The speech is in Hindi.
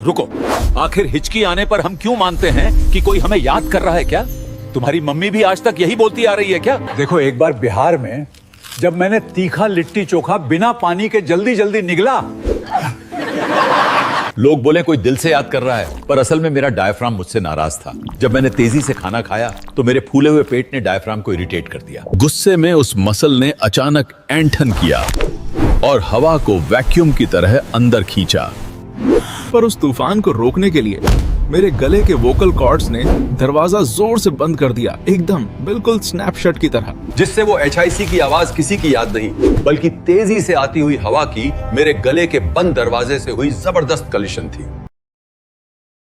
रुको, आखिर हिचकी आने पर हम क्यों मानते हैं कि कोई हमें याद कर रहा है क्या? तुम्हारी मम्मी भी आज तक यही बोलती आ रही है क्या? देखो, एक बार बिहार में जब मैंने तीखा लिट्टी चोखा बिना पानी के जल्दी जल्दी निगला, लोग बोले कोई दिल से याद कर रहा है, पर असल में मेरा डायफ्राम मुझसे नाराज था। जब मैंने तेजी से खाना खाया तो मेरे फूले हुए पेट ने डायफ्राम को इरिटेट कर दिया। गुस्से में उस मसल ने अचानक ऐंठन किया और हवा को वैक्यूम की तरह अंदर खींचा। पर उस तूफान को रोकने के लिए मेरे गले के वोकल कॉर्ड्स ने दरवाजा जोर से बंद कर दिया, एकदम बिल्कुल स्नैपशॉट की तरह। जिससे वो HIC की आवाज किसी की याद नहीं, बल्कि तेजी से आती हुई हवा की मेरे गले के बंद दरवाजे से हुई जबरदस्त कलिशन थी।